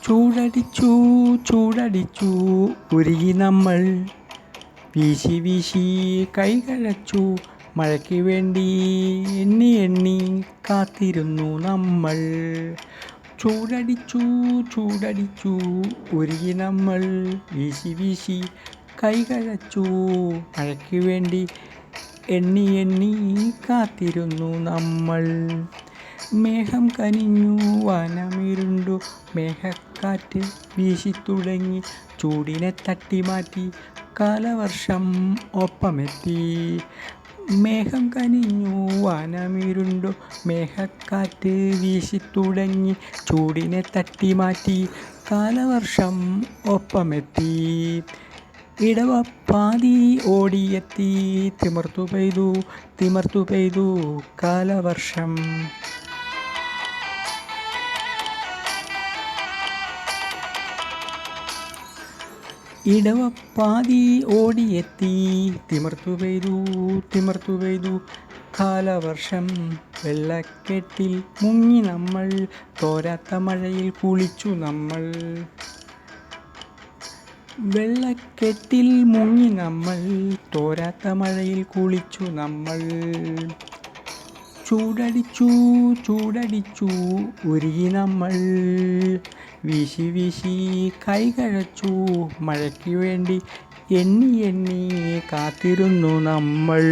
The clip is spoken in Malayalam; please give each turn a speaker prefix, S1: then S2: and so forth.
S1: ചൂടടിച്ചു ചൂടടിച്ചു ഉരുകി നമ്മൾ, വീശി വീശി കൈകഴച്ചു മഴയ്ക്ക് വേണ്ടി, എണ്ണി എണ്ണി കാത്തിരുന്നു നമ്മൾ. ചൂടടിച്ചു ചൂടടിച്ചു ഉരുകി നമ്മൾ, വീശി വീശി കൈകഴച്ചു മഴയ്ക്ക് വേണ്ടി, എണ്ണി എണ്ണി കാത്തിരുന്നു നമ്മൾ. മേഘം കനിഞ്ഞു വനമിരുണ്ടു, മേഘക്കാറ്റ് വീശിത്തുടങ്ങി, ചൂടിനെ തട്ടിമാറ്റി കാലവർഷം ഒപ്പമെത്തി. മേഘം കനിഞ്ഞു വനമിരുണ്ടു, മേഘക്കാറ്റ് വീശിത്തുടങ്ങി, ചൂടിനെ തട്ടിമാറ്റി കാലവർഷം ഒപ്പമെത്തി. ഇടവപ്പാതി ഓടിയെത്തി, തിമിർത്തു പെയ്തു തിമിർത്തു പെയ്തു കാലവർഷം. ഇടവപ്പാതി ഓടിയെത്തി, തിമിർത്തു പെയ്തു തിമിർത്തു പെയ്തു കാലവർഷം. വെള്ളക്കെട്ടിൽ മുങ്ങി നമ്മൾ, തോരാത്ത മഴയിൽ കുളിച്ചു നമ്മൾ. വെള്ളക്കെട്ടിൽ മുങ്ങി നമ്മൾ, തോരാത്ത മഴയിൽ കുളിച്ചു നമ്മൾ. ചൂടടിച്ചു ചൂടടിച്ചു ഉരുകി നമ്മൾ, വീശി വീശി കൈകഴച്ചു മഴയ്ക്ക് വേണ്ടി, എണ്ണി എണ്ണി കാത്തിരുന്നു നമ്മൾ.